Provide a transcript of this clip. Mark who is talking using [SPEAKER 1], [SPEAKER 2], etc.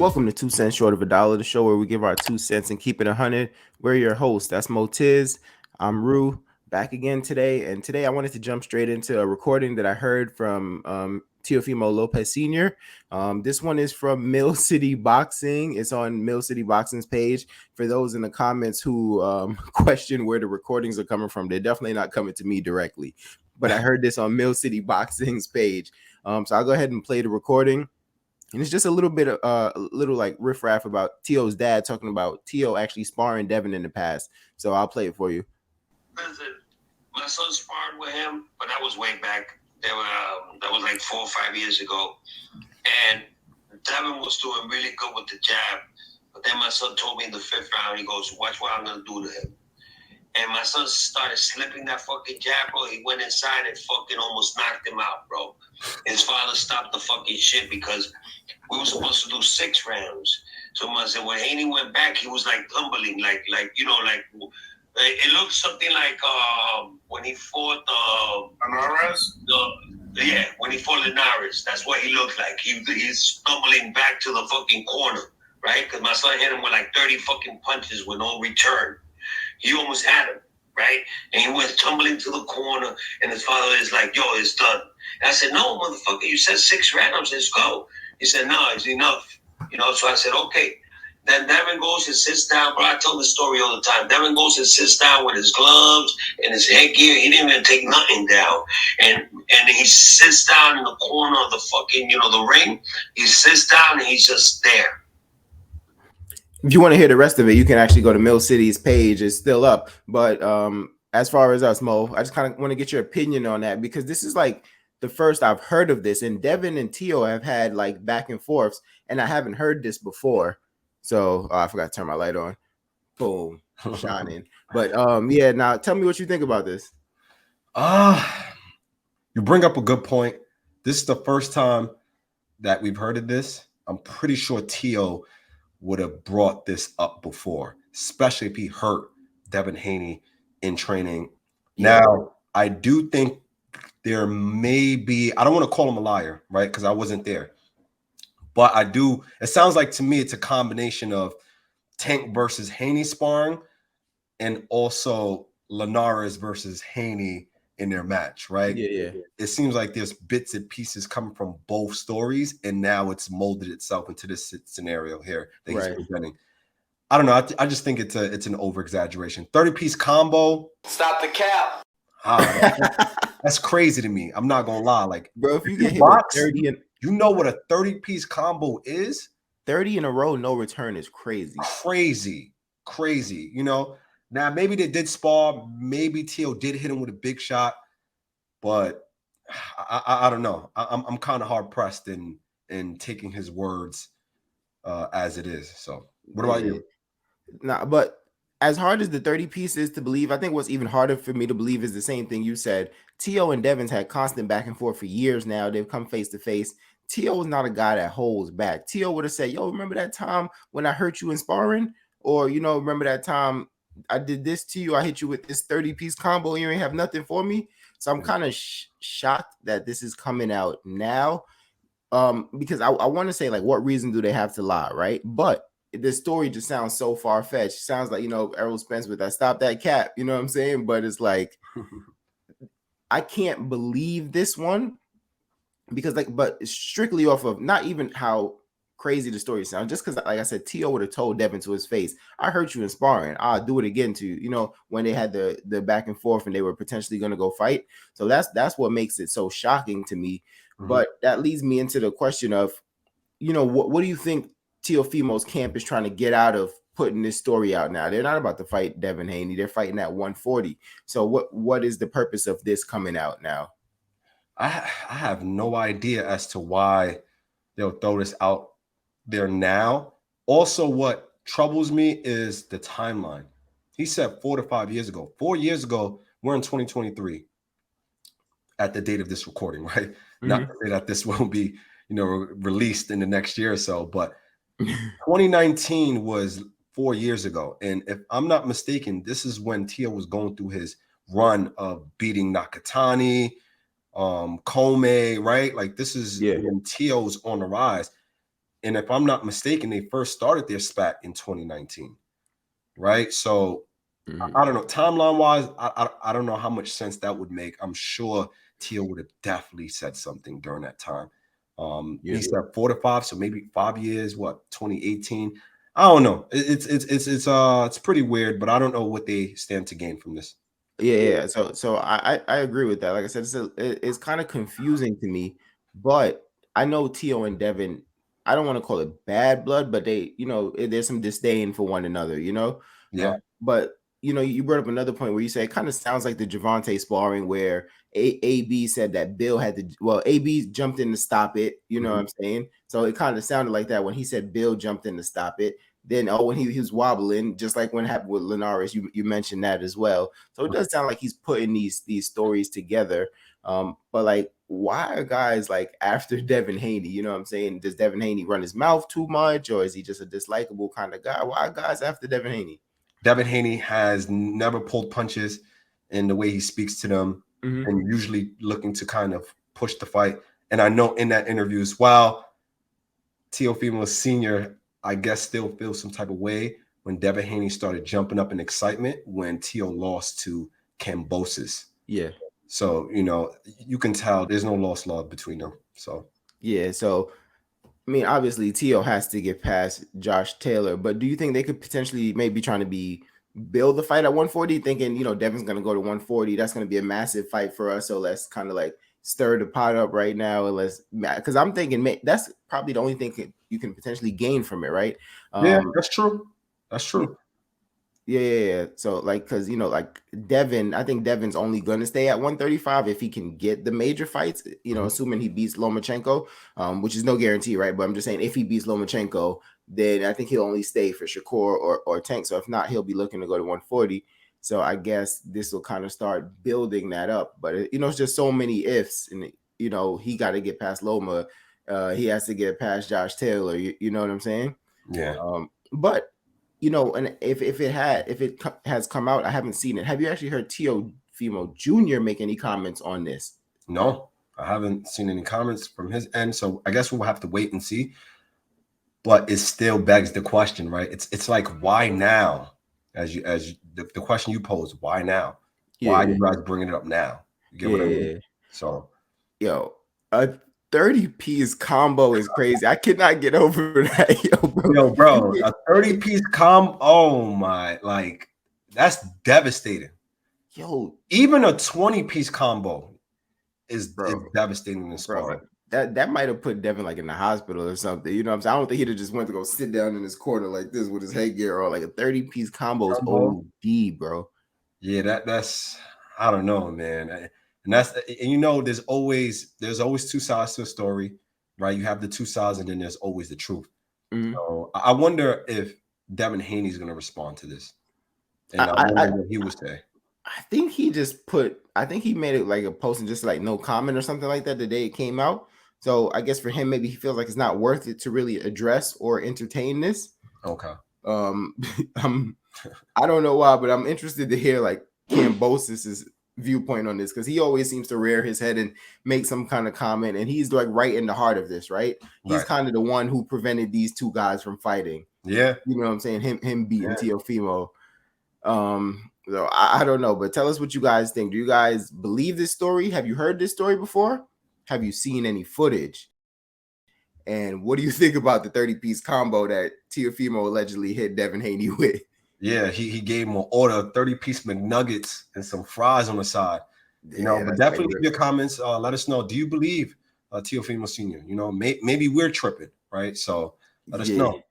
[SPEAKER 1] Welcome to 2 cents short of a dollar, the show where we give our 2 cents and keep it 100. We're your hosts. That's Motiz. I'm Rue, back again today. And today I wanted to jump straight into a recording that I heard from Teofimo Lopez Sr. This one is from Mill City Boxing. It's on Mill City Boxing's page. For those in the comments who question where the recordings are coming from, they're definitely not coming to me directly. But I heard this on Mill City Boxing's page. So I'll go ahead and play the recording. And it's just a little bit of a little like riffraff about Tio's dad talking about Tio actually sparring Devin in the past. So I'll play it for you.
[SPEAKER 2] Listen, my son sparred with him, but that was way back. That was like 4 or 5 years ago. And Devin was doing really good with the jab. But then my son told me in the 5th round, he goes, watch what I'm going to do to him. And my son started slipping that fucking jab, bro. He went inside and fucking almost knocked him out, bro. His father stopped the fucking shit because we were supposed to do 6 rounds. So when Haney went back, he was like tumbling, like it looked something like when he fought
[SPEAKER 3] Linares?
[SPEAKER 2] when he fought Linares. That's what he looked like. He's stumbling back to the fucking corner, right? Because my son hit him with like 30 fucking punches with no return. He almost had him, right? And he went tumbling to the corner, and his father is like, yo, it's done. And I said, no, motherfucker, you said 6 rounds, let's go. He said, no, it's enough. So I said, okay. Then Devin goes and sits down, bro. I tell the story all the time. Devin goes and sits down with his gloves and his headgear. He didn't even take nothing down. And he sits down in the corner of the fucking, the ring. He sits down and he's just there.
[SPEAKER 1] If you want to hear the rest of it, you can actually go to Mill City's page. It's still up. But as far as us, Mo, I just kind of want to get your opinion on that because this is like the first I've heard of this. And Devin and Tio have had like back and forths, and I haven't heard this before. So I forgot to turn my light on. Boom, shining. But yeah, now tell me what you think about this.
[SPEAKER 3] You bring up a good point. This is the first time that we've heard of this. I'm pretty sure Tio would have brought this up before, especially if he hurt Devin Haney in training. Yeah. Now, I do think there may be, I don't want to call him a liar, right? Because I wasn't there. But I do, it sounds like to me it's a combination of Tank versus Haney sparring and also Linares versus Haney in their match, right?
[SPEAKER 1] Yeah.
[SPEAKER 3] It seems like there's bits and pieces coming from both stories, and now it's molded itself into this scenario here that he's presenting. I don't know. I just think it's an over-exaggeration. 30-piece combo.
[SPEAKER 2] Stop the cap.
[SPEAKER 3] That's crazy to me. I'm not gonna lie. Like,
[SPEAKER 1] bro, if you get hit with 30 and
[SPEAKER 3] you know what a 30-piece combo is?
[SPEAKER 1] 30 in a row, no return is crazy.
[SPEAKER 3] Crazy. Now maybe they did spar. Maybe Tio did hit him with a big shot, but I don't know. I'm kind of hard pressed in taking his words as it is. So what about you?
[SPEAKER 1] Nah, but as hard as the 30-piece is to believe, I think what's even harder for me to believe is the same thing you said. Tio and Devin's had constant back and forth for years now. They've come face to face. Tio is not a guy that holds back. Tio would have said, yo, remember that time when I hurt you in sparring? Or, remember that time I did this to you? I hit you with this 30-piece combo and you ain't have nothing for me. So I'm kind of shocked that this is coming out now because I want to say, like, what reason do they have to lie, right? But the story just sounds so far-fetched. Sounds like, Errol Spence with that stop that cap, you know what I'm saying? But it's like, I can't believe this one because, like, but strictly off of not even how crazy the story sounds, just because, like I said, Tio would have told Devin to his face, I hurt you in sparring. I'll do it again to you, when they had the back and forth and they were potentially going to go fight. So that's what makes it so shocking to me. Mm-hmm. But that leads me into the question of, what do you think Teofimo's camp is trying to get out of putting this story out now? They're not about to fight Devin Haney. They're fighting at 140. So what is the purpose of this coming out now?
[SPEAKER 3] I have no idea as to why they'll throw this out there now. Also, what troubles me is the timeline. He said 4 to 5 years ago. 4 years ago, we're in 2023 at the date of this recording, right? Mm-hmm. Not to say that this will be, released in the next year or so, but 2019 was 4 years ago. And if I'm not mistaken, this is when Tio was going through his run of beating Nakatani, Kome, right? Like this is when Tio's on the rise. And if I'm not mistaken, they first started their spat in 2019, right? So I don't know. Timeline wise, I don't know how much sense that would make. I'm sure Tio would have definitely said something during that time.
[SPEAKER 1] Yeah.
[SPEAKER 3] He said 4 to 5, so maybe 5 years. What 2018? I don't know. It's pretty weird, but I don't know what they stand to gain from this.
[SPEAKER 1] Yeah. So I agree with that. Like I said, it's kind of confusing to me, but I know Tio and Devin. I don't want to call it bad blood, but they, there's some disdain for one another,
[SPEAKER 3] Yeah.
[SPEAKER 1] But you brought up another point where you say it kind of sounds like the Javante sparring where AB said that Bill had to. Well, AB jumped in to stop it. You know what I'm saying? So it kind of sounded like that when he said Bill jumped in to stop it. Then when he was wobbling, just like when it happened with Linares, you mentioned that as well. So it does sound like he's putting these stories together. But like, why are guys like after Devin Haney? You know what I'm saying? Does Devin Haney run his mouth too much, or is he just a dislikable kind of guy? Why are guys after Devin Haney?
[SPEAKER 3] Devin Haney has never pulled punches in the way he speaks to them, and usually looking to kind of push the fight. And I know in that interview as well, Teofimo Sr., I guess, still feels some type of way when Devin Haney started jumping up in excitement when Teo lost to Cambosis.
[SPEAKER 1] Yeah.
[SPEAKER 3] So, you can tell there's no lost love between them. So,
[SPEAKER 1] yeah. So, I mean, obviously, Teo has to get past Josh Taylor, but do you think they could potentially maybe trying to build the fight at 140, thinking, Devin's going to go to 140? That's going to be a massive fight for us. So let's kind of like stir the pot up right now. And because I'm thinking that's probably the only thing you can potentially gain from it, right?
[SPEAKER 3] Yeah, that's true. That's true.
[SPEAKER 1] Yeah. So like, because like Devin, I think Devin's only gonna stay at 135 if he can get the major fights. Assuming he beats Lomachenko, which is no guarantee, right? But I'm just saying, if he beats Lomachenko, then I think he'll only stay for Shakur or Tank. So if not, he'll be looking to go to 140. So I guess this will kind of start building that up. But it's just so many ifs, and he got to get past Loma. He has to get past Josh Taylor. You know what I'm saying?
[SPEAKER 3] Yeah.
[SPEAKER 1] But and if it has come out, I haven't seen it. Have you actually heard Teofimo Jr. make any comments on this?
[SPEAKER 3] No, I haven't seen any comments from his end. So I guess we'll have to wait and see. But it still begs the question, right? It's like, why now? As the question you posed, why now? Why are you guys bringing it up now? You get what I mean? So,
[SPEAKER 1] a 30 piece combo is crazy. I cannot get over that,
[SPEAKER 3] bro, a 30 piece combo. Oh my, like that's devastating. Even a 20 piece combo is devastating in sparring.
[SPEAKER 1] That might have put Devin like in the hospital or something. You know what I'm saying? I don't think he'd have just went to go sit down in his corner like this with his headgear or like a 30 piece combo is OD, bro.
[SPEAKER 3] Yeah, that's I don't know, man. And there's always two sides to a story, right? You have the two sides, and then there's always the truth. So I wonder if Devin Haney is going to respond to this, and I wonder what he would say.
[SPEAKER 1] I think he made it like a post and just like no comment or something like that the day it came out. So I guess for him, maybe he feels like it's not worth it to really address or entertain this.
[SPEAKER 3] Okay.
[SPEAKER 1] I don't know why, but I'm interested to hear like Cambosis' viewpoint on this, because he always seems to rear his head and make some kind of comment, and he's like right in the heart of this, right? He's kind of the one who prevented these two guys from fighting.
[SPEAKER 3] Yeah,
[SPEAKER 1] you know what I'm saying? Him beating Teofimo. So I don't know, but tell us what you guys think. Do you guys believe this story? Have you heard this story before? Have you seen any footage? And what do you think about the 30 piece combo that Teofimo allegedly hit Devin Haney with?
[SPEAKER 3] Yeah, he gave him an order, 30 piece McNuggets and some fries on the side. But definitely leave your comments. Let us know. Do you believe Teofimo Sr.? Maybe we're tripping, right? So let us know.